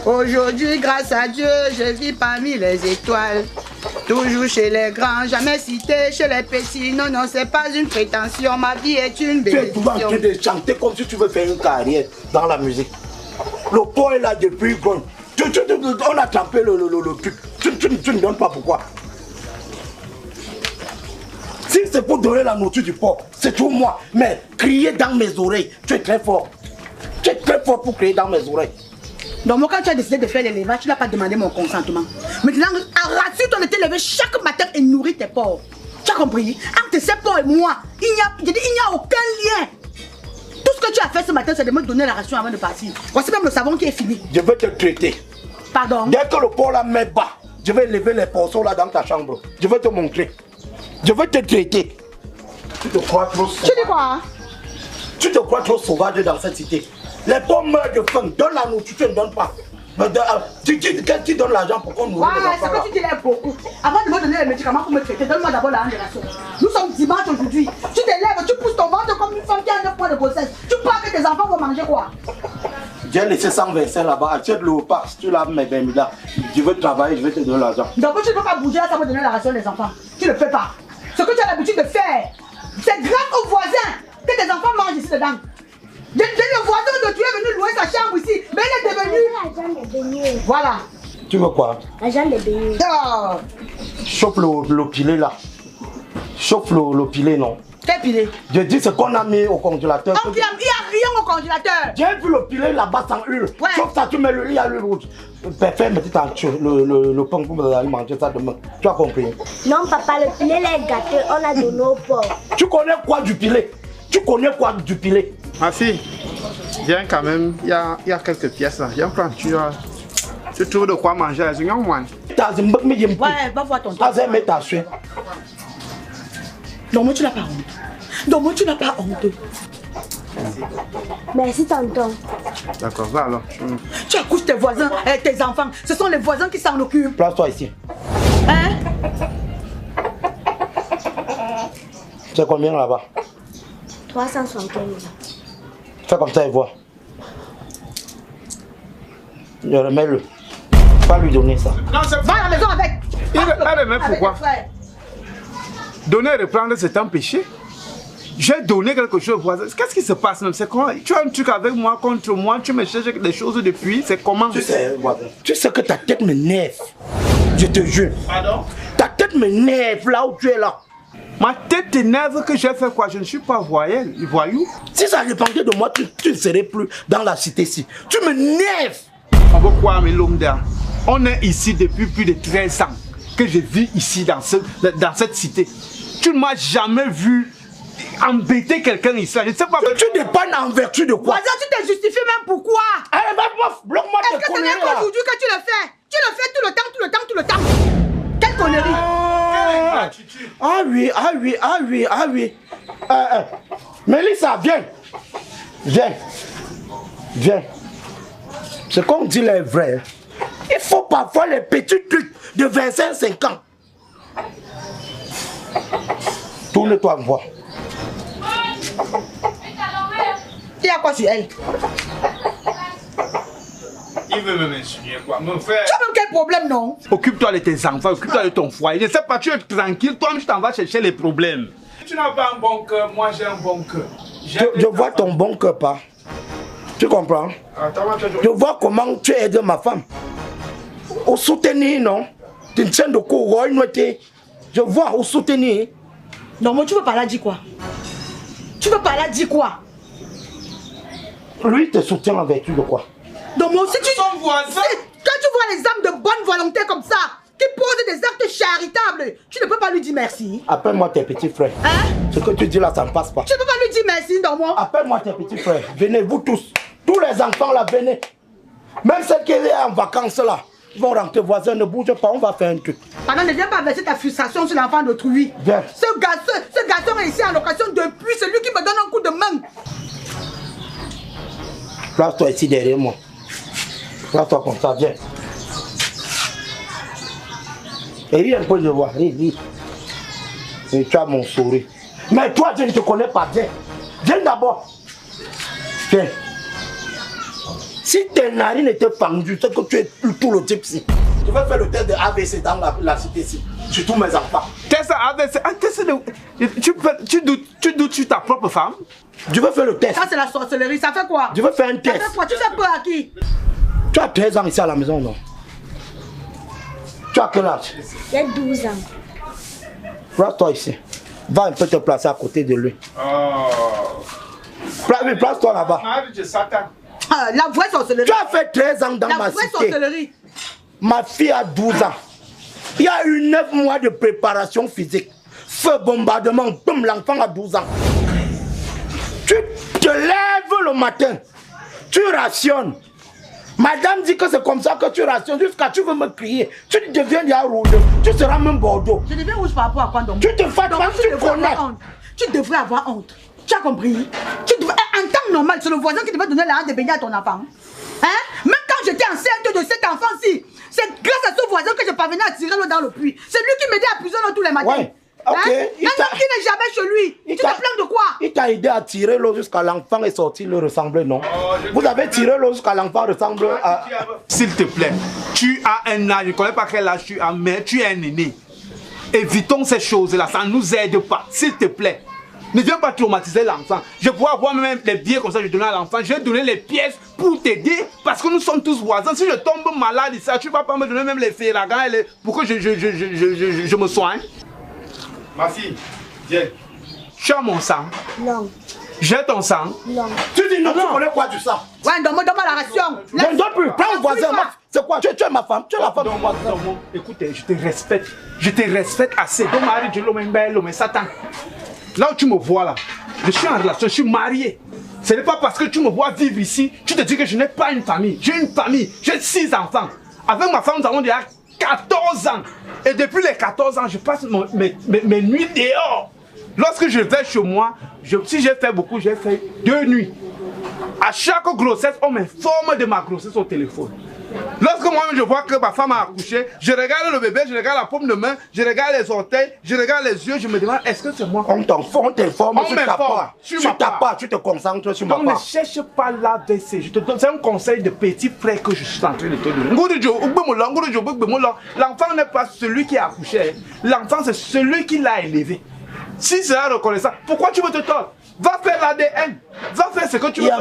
Aujourd'hui, grâce à Dieu, je vis parmi les étoiles. Toujours chez les grands, jamais cité chez les petits. Non, non, c'est pas une prétention, ma vie est une bénédiction. Tu es toujours en train de chanter comme si tu veux faire une carrière dans la musique. Le porc est là depuis bon. On a trempé le truc. Tu ne donnes pas pourquoi. Si c'est pour donner la nourriture du porc, c'est tout moi. Mais crier dans mes oreilles, tu es très fort. Tu es très fort pour crier dans mes oreilles. Donc moi quand tu as décidé de faire l'élevage, tu n'as pas demandé mon consentement. Maintenant, rassure-toi de t'élever chaque matin et nourrir tes porcs. Tu as compris? Entre ces porcs et moi, il n'y a aucun lien. Tout ce que tu as fait ce matin, c'est de me donner la ration avant de partir. Voici même le savon qui est fini. Je vais te traiter. Pardon? Dès que le porc là met bas, je vais lever les porceaux là dans ta chambre. Je vais te montrer. Je vais te traiter. Tu te crois trop sauvage. Tu dis quoi? Tu te crois trop sauvage dans cette cité. Les pauvres meurent de faim. Donne la nourriture, tu ne donnes pas. Tu donnes l'argent pour qu'on nourrit les enfants. Ouais, ce que tu dis là beaucoup. Avant de me donner les médicaments pour me traiter, donne-moi d'abord la ration. Nous sommes dimanche aujourd'hui. Tu t'élèves, tu pousses ton ventre comme une femme qui a 9 mois de grossesse. Tu crois que tes enfants vont manger quoi? J'ai laissé 125 là-bas. Achète le repas. Si tu l'as mes 20 000 là, je veux travailler, je vais te donner l'argent. Donc tu ne peux pas bouger là, ça va donner la ration des enfants. Tu ne le fais pas. Ce que tu as l'habitude de faire, c'est grâce aux voisins que tes enfants mangent ici dedans. Le voisin de tu es venu louer sa chambre ici, mais il est devenu. L'agent de beignets. Voilà. Tu veux quoi? L'agent de beignets. Oh. Chauffe le pilet là. Chauffe le pilet, non? Quel pilet? Je dis ce qu'on a mis au congélateur. Il n'y a rien au congélateur. J'ai vu le pilet là-bas sans huile. Ouais. Sauf ça, tu mets il y a l'huile rouge. Fais le pain pour vous allez manger ça demain. Tu as compris? Non, papa, le filet là est gâté. On a donné au porc. Tu connais quoi du pilet? Tu connais quoi du pilet? Ma fille, viens quand même. Il y a quelques pièces là. Viens prendre. Tu trouves de quoi manger là. Ouais, va voir ton tour. Non, moi tu n'as pas honte. Non, moi tu n'as pas honte. Merci, tonton. D'accord, va alors. Tu accouches tes voisins et tes enfants. Ce sont les voisins qui s'en occupent. Place-toi ici. Hein? C'est combien là-bas? 375. Fais comme ça et vois. Remets-le. Pas lui donner ça. Non, c'est Va à la maison avec. Elle remet pourquoi? Donner et reprendre, c'est un péché. J'ai donné quelque chose au voisin. Qu'est-ce qui se passe même? C'est comment? Tu as un truc avec moi, contre moi, tu me cherches des choses depuis. C'est comment? Tu sais que ta tête m'énerve. Je te jure. Pardon? Ta tête m'énerve là où tu es là. Ma tête t'énerve que j'ai fait quoi? Je ne suis pas voyou. Si ça dépendait de moi, tu ne serais plus dans la cité-ci. Tu m'énerves. On veut quoi, mais l'homme d'air? On est ici depuis plus de 13 ans que je vis ici dans cette cité. Tu ne m'as jamais vu embêter quelqu'un ici. Je ne sais pas. Tu dépannes en vertu de quoi? Voisin, tu t'es justifié même pourquoi? Allez, bloque-moi tes Est-ce que ce conneries n'est là. qu'aujourd'hui que tu le fais? Tu le fais tout le temps. Quelle connerie? Ah oui. Mélissa, viens. Ce qu'on dit là est vrai. Il faut parfois les petits trucs de 25 ans. Tourne-toi, voir. Il y a quoi sur elle? Il veut me m'insulter quoi? Me faire. Tu as même quel problème, non? Occupe-toi de tes enfants, occupe-toi de ton foyer. Je ne sais pas, tu es tranquille, toi-même tu t'en vas chercher les problèmes. Tu n'as pas un bon cœur, moi j'ai un bon cœur. Je vois ton bon cœur pas. Tu comprends? Je vois comment tu aides ma femme. Au soutenir, non? Tu ne tiens de quoi? Je vois au soutenir. Non, moi tu veux pas la dire quoi? Lui te soutient en vertu de quoi? Donc moi aussi Son voisin. Quand tu vois les hommes de bonne volonté comme ça, qui posent des actes charitables, tu ne peux pas lui dire merci. Appelle-moi tes petits frères. Hein? Ce que tu dis là, ça ne passe pas. Tu ne peux pas lui dire merci, non moi. Appelle-moi tes petits frères. Venez, vous tous. Tous les enfants là, venez. Même ceux qui sont en vacances là, ils vont rentrer. Voisins, ne bouge pas, on va faire un truc. Pardon, ne viens pas verser ta frustration sur l'enfant d'autrui. Viens. Ce garçon est ici en location depuis, c'est lui qui me donne un coup de main. Place-toi ici derrière moi. Place-toi comme ça, viens. Et ris un peu de voir, ris. Et tu as mon sourire. Mais toi, je ne te connais pas, viens. Viens d'abord. Viens. Si tes narines étaient fendues, c'est que tu es tout le type ici. Je vais faire le test de AVC dans la cité ici. Sur tous mes enfants. Test AVC, un test de... Tu doutes sur ta propre femme? Je veux faire le test. Ça, c'est la sorcellerie. Ça fait quoi? Je veux faire un test. Ça fait quoi? Tu fais peur à qui? Tu as 13 ans ici à la maison, non? Tu as quel âge? J'ai 12 ans. Place-toi ici. Va un peu te placer à côté de lui. Oh. Place-toi là-bas. Ah, la vraie sorcellerie. Tu as fait 13 ans dans La ma vraie cité. sorcellerie. Ma fille a 12 ans. Il y a eu 9 mois de préparation physique. Feu bombardement, boum, l'enfant a 12 ans. Tu te lèves le matin. Tu rationnes. Madame dit que c'est comme ça que tu rationnes jusqu'à tu veux me crier. Tu deviens déjà rouge. Tu seras même Bordeaux. Je deviens rouge par rapport à quoi donc? Tu te fais Donc, tu connais. Tu devrais avoir honte. Tu as compris? En temps normal, c'est le voisin qui devait donner la honte de baigner à ton enfant. Hein? Même quand j'étais enceinte de cet enfant-ci, c'est grâce à ce voisin que je parvenais à tirer l'eau dans le puits. C'est lui qui m'aidait à puiser l'eau tous les matins. Ouais. Ok. Hein? Un homme qui n'est jamais chez lui. Tu te plains de quoi? Il t'a aidé à tirer l'eau jusqu'à l'enfant est sorti, le ressemblait, non? Vous avez tiré l'eau jusqu'à l'enfant ressemble à... S'il te plaît, tu as un âge, je ne connais pas quel âge tu as, mais tu es un aîné. Évitons ces choses-là, ça ne nous aide pas. S'il te plaît, ne viens pas traumatiser l'enfant. Je pourrais avoir même des billets comme ça, je donne à l'enfant. Je vais donner les pièces pour t'aider parce que nous sommes tous voisins. Si je tombe malade ici, tu ne vas pas me donner même les ferragans pour que je me soigne. Ma fille, viens. Tu as mon sang. Non. J'ai ton sang. Non. Tu dis non, tu connais quoi du sang? Ouais, donne-moi la ration. Je ne donne plus, prends le voisin. C'est quoi? Tu es ma femme, tu es la femme de mon voisin. Écoute, je te respecte. Je te respecte assez. Donc, Marie, tu l'homme, Satan. Là où tu me vois là, je suis en relation, je suis marié. Ce n'est pas parce que tu me vois vivre ici, tu te dis que je n'ai pas une famille. J'ai une famille, j'ai 6 enfants. Avec ma femme, nous avons déjà 14 ans. Et depuis les 14 ans, je passe mes nuits dehors. Lorsque je vais chez moi, si j'ai fait beaucoup, j'ai fait 2 nuits. À chaque grossesse, on m'informe de ma grossesse au téléphone. Lorsque moi-même je vois que ma femme a accouché, je regarde le bébé, je regarde la paume de main, je regarde les orteils, je regarde les yeux, je me demande est-ce que c'est moi? On t'informe sur ta part, tu te concentres sur ma part. Donc ne cherche pas l'AVC, je te donne, c'est un conseil de petit frère que je suis en train de te donner. L'enfant n'est pas celui qui a accouché, l'enfant c'est celui qui l'a élevé. Si c'est reconnaissant, pourquoi tu veux te tordre? Va faire l'ADN, va faire ce que tu veux faire.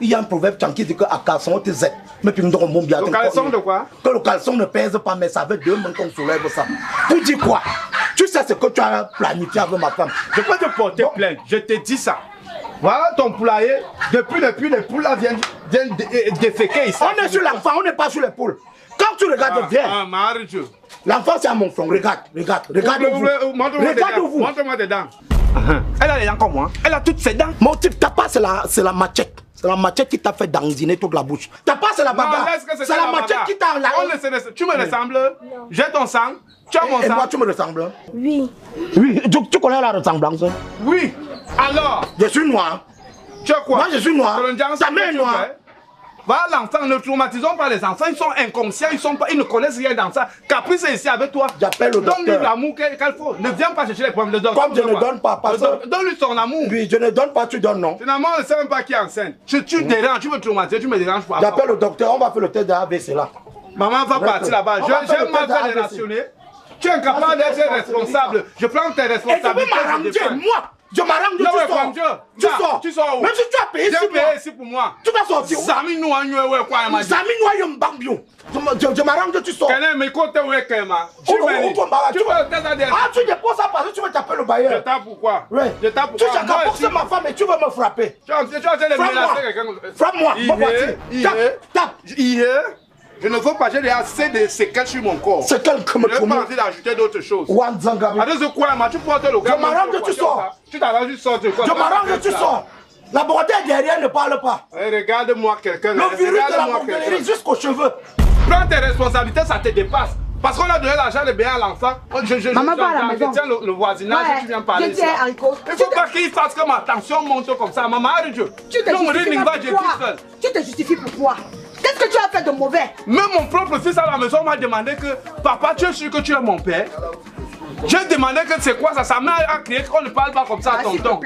Il y a un proverbe qui dit que à caleçon tu zètes. Mais puis nous devons bien. Le caleçon de quoi? Que le caleçon ne pèse pas, mais ça veut 2 mains qu'on soulève ça. Tu dis quoi? Tu sais ce que tu as planifié avec ma femme. Je peux te porter plainte, je te dis ça. Voilà ton poulailler. Depuis les poules là viennent déféquer ici. On est sur l'enfant, on n'est pas sur les poules. Quand tu regardes bien. L'enfant c'est à mon front, regarde-vous. Montre-moi tes dents. Elle a les dents comme moi. Elle a toutes ses dents. Mon type, ta part c'est la machette. C'est la machette qui t'a fait danziner toute la bouche. Ta part c'est la bagarre. C'est la machette qui t'a... Tu me ressembles? J'ai ton sang. Tu as mon sang. Et moi tu me ressembles? Oui. Oui, tu connais la ressemblance? Oui. Alors? Je suis noir. Tu as quoi? Moi je suis noir. Ta mère est noire. Voilà l'enfant, ne traumatisons pas les enfants, ils sont inconscients, ils ne connaissent rien dans ça. Caprice est ici avec toi. J'appelle le docteur. Donne-lui l'amour qu'il faut. Ne viens pas chercher les problèmes de docteur. Comme je ne donne pas, donne-lui son amour. Oui, je ne donne pas, tu donnes non. Finalement, on ne sait même pas qui est enceinte. Tu déranges, tu me traumatises, tu me déranges pas. J'appelle le docteur, on va faire le test de AVC là. Maman va partir là-bas. J'aime mal faire des nationaux. Tu es incapable d'être responsable. Je prends tes responsabilités. Et tu veux m'arranger, moi. Je m'arrange, tu sors. Tu sors où? Même si tu as payé ici pour moi. Tu vas sortir. Zami nous a quoi Zami nous a mbambio. Je m'arrange, tu sors. Tu veux tu déposes ça parce que tu veux taper le bailleur. Je tape pourquoi? Oui. Je tape Tu pourquoi? as forcé ma femme et tu veux me frapper. Tu as essayé de menacer quelqu'un. Frappe-moi. Tape. Je ne veux pas, j'ai déjà assez de séquelles sur mon corps. C'est quel que me Je n'ai pas envie d'ajouter d'autres choses. Tu portes le gars. Je m'arrange, tu sors. Tu t'arranges, tu sors. Je m'arrange, tu sors. La beauté derrière ne parle pas. Regarde-moi quelqu'un. Le virus de la morcellerie jusqu'aux cheveux. Prends tes responsabilités, ça te dépasse. Parce qu'on a donné l'argent de bien à l'enfant. Maman va à la maison. Je tiens le voisinage, tu viens parler. Il ne faut pas qu'il fasse que ma tension monte comme ça. Maman, arrête Dieu. Tu te justifies pourquoi? Qu'est-ce que tu as fait de mauvais? Même mon propre fils à la maison m'a demandé que papa, tu es sûr que tu es mon père? J'ai demandé que c'est quoi ça, ça m'a crié qu'on ne parle pas comme ça à tonton.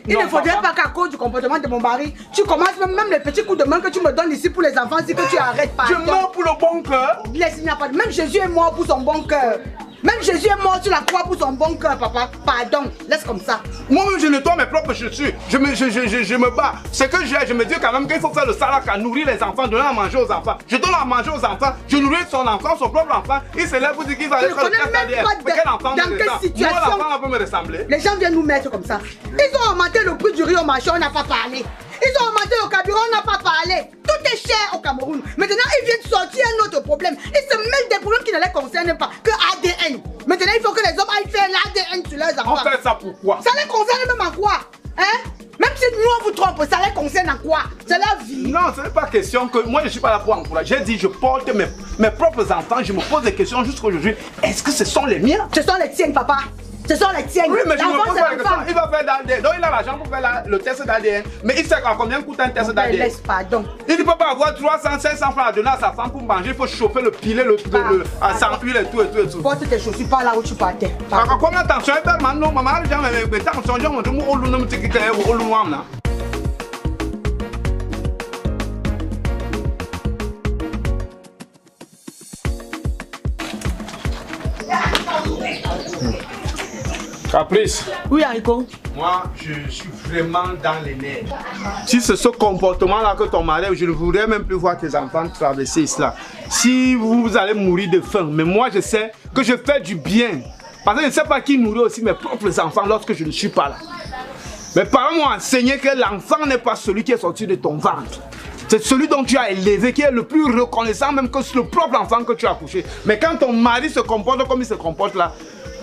Il ne faudrait pas qu'à cause du comportement de mon mari, tu commences même les petits coups de main que tu me donnes ici pour les enfants, si que tu arrêtes pas. Je meurs pour le bon cœur. Laisse, il n'y a pas de... Même Jésus est mort pour son bon cœur. Même Jésus est mort sur la croix pour son bon cœur, papa. Pardon, laisse comme ça. Moi-même, je nettoie mes propres chaussures. Je me bats. Ce que j'ai, je me dis quand même qu'il faut faire le salac à nourrir les enfants, donner à manger aux enfants. Je donne à manger aux enfants, je nourris son enfant, son propre enfant. Il se lève pour dire qu'il va aller faire le test ADN. Mais quel enfant dans quelle situation moi, l'enfant peut me ressembler. Les gens viennent nous mettre comme ça. Ils ont augmenté le prix du riz au marché, on n'a pas parlé. Ils ont augmenté le carburant, on n'a pas parlé. Tout est cher au Cameroun. Maintenant, ils viennent sortir un autre problème. Ils se mêlent des problèmes qui ne les concernent pas, que ADN. Maintenant, il faut que les hommes aillent faire l'ADN sur leurs enfants. On fait ça pourquoi? Ça les concerne même en quoi? Hein? Même si nous on vous trompe, ça les concerne en quoi? C'est leur vie. Non, ce n'est pas question que moi je ne suis pas là pour encourager. J'ai dit je porte mes propres enfants, je me pose des questions jusqu'à aujourd'hui. Est-ce que ce sont les miens? Ce sont les tiennes, papa. Ce sont les tiennes. Oui, mais je me pose pas la question. L'enfant. Il va faire l'ADN. Donc il a l'argent pour faire le test d'ADN. Mais il sait à combien coûte un test d'ADN. Laisse, pardon. Il ne peut pas avoir 300, 500 francs à donner à sa femme pour manger. Il faut chauffer le pilet, sans huile et tout. Porte tes chaussures par là où tu partais. Combien de temps tu as maintenant? Maman, j'ai attention, je me dis, oh, l'on me dit que c'est loin là. Caprice. Oui, Haricot. Moi, je suis vraiment dans les nerfs. Si c'est ce comportement-là que ton mari, je ne voudrais même plus voir tes enfants traverser cela. Si vous allez mourir de faim, mais moi je sais que je fais du bien. Parce que je ne sais pas qui nourrit aussi mes propres enfants lorsque je ne suis pas là. Mes parents m'ont enseigné que l'enfant n'est pas celui qui est sorti de ton ventre. C'est celui dont tu as élevé qui est le plus reconnaissant même que le propre enfant que tu as accouché. Mais quand ton mari se comporte comme il se comporte là,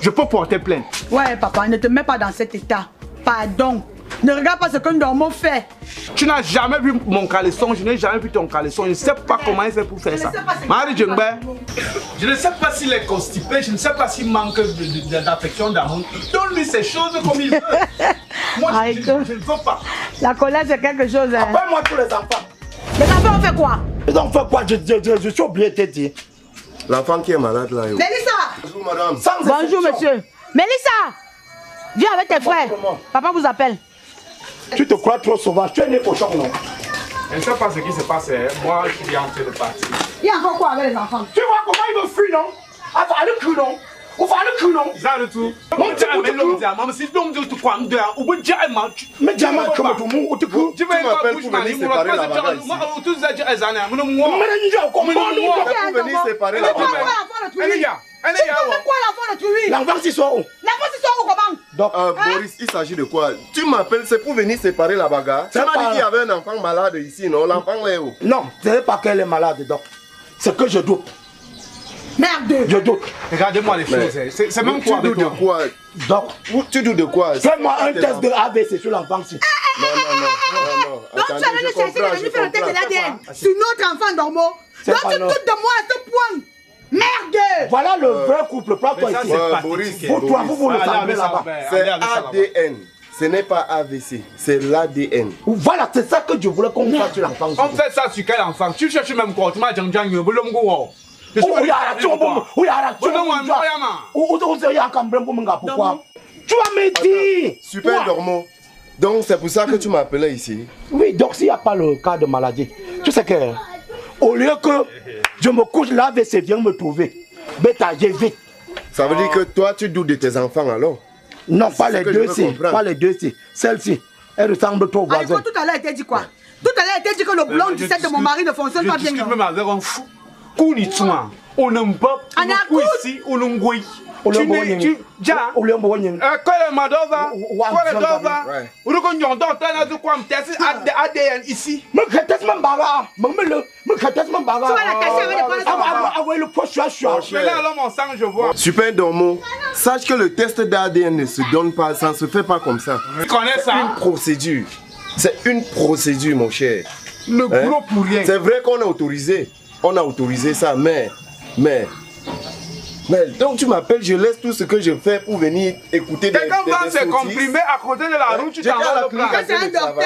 je peux porter plainte. Ouais, papa, ne te mets pas dans cet état. Pardon. Ne regarde pas ce que Normo fait. Tu n'as jamais vu mon caleçon, je n'ai jamais vu ton caleçon. Je ne sais pas comment il fait pour faire ça. Marie Djengbe, je ne sais pas s'il est constipé, je ne sais pas s'il manque d'affection, d'amour. Donne-lui ces choses comme il veut. Moi, je ne veux pas. La colère, c'est quelque chose. Hein. Après moi, tous les enfants. Les enfants ont fait quoi? Ils ont fait quoi? Je suis obligé de te dire. L'enfant qui est malade là. Mélissa! Bonjour madame. Bonjour monsieur. Mélissa! Viens avec tes frères. Papa vous appelle. Tu te crois trop sauvage. Tu es né cochon, non? Je ne sais pas ce qui se passe. Moi, je suis en train de partir. Il y a encore quoi avec les enfants? Tu vois comment il me fuit, non? Ah, va aller cru, non? Ou va aller cru, non? Ça, le tout. Si tu me dis quoi, mais diamant, comme tout le monde, tu m'appelles pour venir séparer la bagaille. Tu sais, tu es un homme. Pour venir séparer la bagaille. L'enfant, c'est soit où? L'enfant, c'est soit où, comment? Donc, Boris, il s'agit de quoi? Tu m'appelles, c'est pour venir séparer la bagarre. Tu m'as dit qu'il y avait un enfant malade ici, non? L'enfant est où? non, ce n'est pas qu'elle est malade, donc. C'est que je doute. Merde! Je doute. Regardez-moi les choses. C'est même quoi Tu doutes de quoi? Donc, tu doutes de quoi? fais-moi un test de AVC sur l'enfant-ci. Non. Donc tu allais le chercher de venir faire le test de l'ADN sur notre enfant Normo. Donc tu doutes de moi à ce point. Merde! Voilà le vrai couple, pas toi ici. Boris, Vous le savez là-bas. c'est ADN. Ce n'est pas AVC, c'est l'ADN. Voilà, c'est ça que je voulais qu'on fasse sur l'enfant. On fait ça sur quel enfant? Tu cherches même quoi? Tu m'as dit que tu as tu vas me dire. Super Normo. Donc c'est pour ça que tu m'as appelé ici. Oui, donc s'il n'y a pas le cas de maladie, tu sais que au lieu que je me couche là, l'AVC vient me trouver. Bêta, j'ai vite. Ça veut dire que toi tu doutes de tes enfants alors? Non, pas les deux-ci. Pas les deux-ci. Celle-ci, elle ressemble trop aux voisins. Tout à l'heure, il t'a dit quoi? Tout à l'heure, il t'a dit que le boulon du set de mon mari ne fonctionne pas bien. Je discute même avec un fou. On n'aime pas. On ici, on n'aime pas. Tu ja. Quand le Madova, ADN ici. Tu vas la cacher avec les points. Je vois. Super Normo, sache que le test d'ADN ne se donne pas, ça ne se fait pas comme ça. Tu connais ça? C'est une procédure. C'est une procédure, mon cher. Le gros pour rien. C'est vrai qu'on a autorisé. On a autorisé ça, mais donc tu m'appelles, je laisse tout ce que je fais pour venir écouter des quelqu'un va se comprimer à côté de la route, tu t'en vas le plan. C'est un docteur.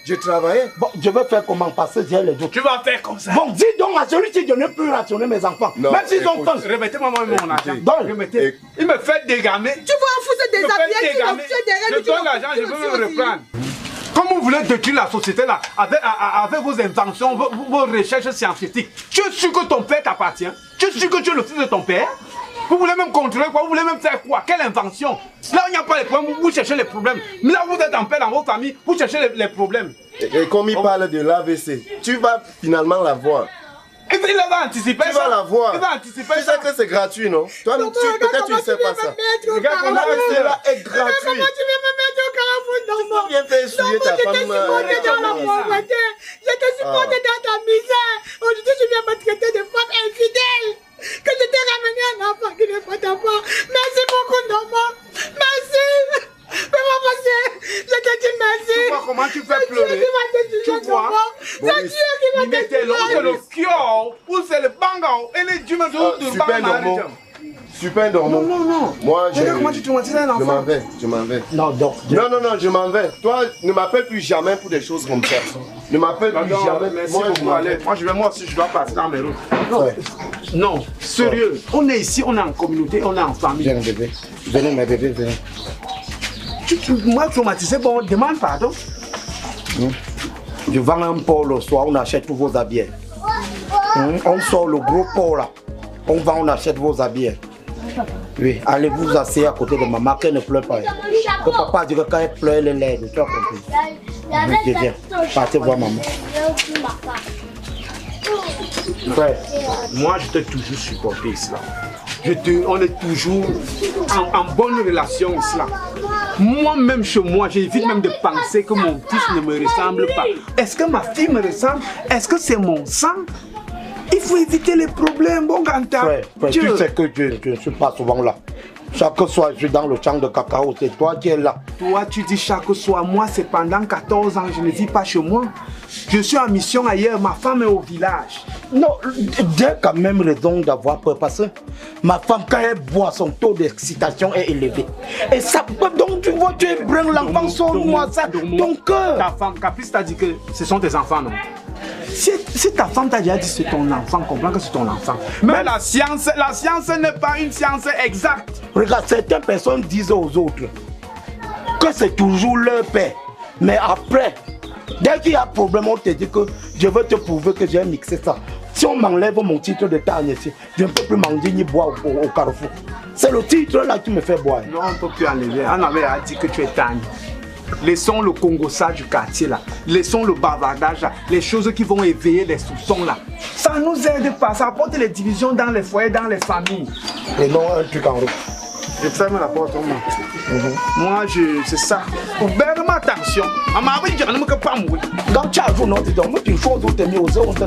Je travaillais. Bon, je vais faire comment passer j'ai les autres. Tu vas faire comme ça. Bon, dis donc à celui-ci, je ne peux plus rationner mes enfants. Non, même s'ils ont faim. Remettez-moi mon argent. Donc, remettez. Il me fait dégamer. Tu vas enfoncer des habillés, tu vas faire derrière. Je donne l'argent, je veux me reprendre. Comme vous voulez détruire la société là, avec vos inventions, vos recherches scientifiques, tu es sûr que ton père t'appartient? Tu es sûr que tu es le fils de ton père? Vous voulez même contrôler quoi? Vous voulez même faire quoi? Quelle invention? Là où il n'y a pas les problèmes, vous cherchez les problèmes. Mais là où vous êtes en paix dans vos familles, vous cherchez les problèmes. Et comme il parle de l'AVC, tu vas finalement l'avoir. Il va anticiper ça. Tu vas l'avoir. Il va anticiper ça. Tu sais que c'est gratuit, non? Toi, peut-être tu ne sais pas ça. Regarde comment cela est gratuit. Comment tu veux me mettre au carrefour d'enfant? Viens faire essuyer ta femme. Je t'ai supporté dans la pauvreté. Je t'ai supporté dans ta misère. Aujourd'hui, tu viens me traiter de femme infidèle. Que je t'ai ramené un enfant qui n'est pas ta part. Merci beaucoup, Normand. Merci. Fais-moi passer. Je te dis merci. Tu vois comment tu fais pleurer? Tu vois? C'est Dieu qui va te tuer. C'est le kyo ou c'est le bangao et les dieux de Super Normand. Super Normand. Non. Moi, je m'en vais. Non, donc. Non, je m'en vais. Toi, ne m'appelle plus jamais pour des choses comme ça. Ne m'appelle plus jamais. Moi aussi, je dois passer dans mes routes. Non, sérieux. On est ici, on est en communauté, on est en famille. Viens, bébé. Venez, mes bébés, venez. Moi, traumatisé, bon, demande pardon. Je vends un pot le soir, on achète tous vos habits. On sort le gros pot là. On vend, on achète vos habits. Oui, allez vous asseoir à côté de maman, qu'elle ne pleure pas. Que papa dit que quand elle pleure, elle est laide. Tu as compris? Je viens. Partez voir maman. Frère, moi je t'ai toujours supporté islam. On est toujours en bonne relation islam. Moi-même chez moi, j'évite même de penser que mon fils ne me ressemble pas. Est-ce que ma fille me ressemble? Est-ce que c'est mon sang? Il faut éviter les problèmes, bon Ganta. Frère, tu sais que je ne suis pas souvent là. Chaque soir, je suis dans le champ de cacao, c'est toi qui es là. Toi, tu dis chaque soir, moi c'est pendant 14 ans, je ne vis pas chez moi. Je suis en mission ailleurs, ma femme est au village. Non, j'ai quand même raison d'avoir peur parce que ma femme, quand elle boit, son taux d'excitation est élevé. Et ça, donc tu vois, tu prends l'enfant sur moi, ça, ton cœur. Ta femme, Caprice t'a dit que ce sont tes enfants, non? Si ta femme t'a déjà dit que c'est ton enfant, comprends que c'est ton enfant. Mais la science n'est pas une science exacte. Regarde, certaines personnes disent aux autres que c'est toujours leur père. Mais après, dès qu'il y a un problème, on te dit que je veux te prouver que j'ai mixé ça. Si on m'enlève mon titre de Tanya ici, je ne peux plus manger ni boire au carrefour. C'est le titre là qui me fait boire. Non, on ne peut plus enlever. On avait dit que tu es Tanya. Laissons le Congo-ça du quartier là. Laissons le bavardage là. Les choses qui vont éveiller les soupçons là. Ça nous aide pas. Ça apporte les divisions dans les foyers, dans les familles. Et non, un truc en route. Je ferme la porte au moins. Moi, c'est ça. Faire ma attention. Quand tu as vu, non, tu dis, mais tu fais autre chose, tu es mis aux autres,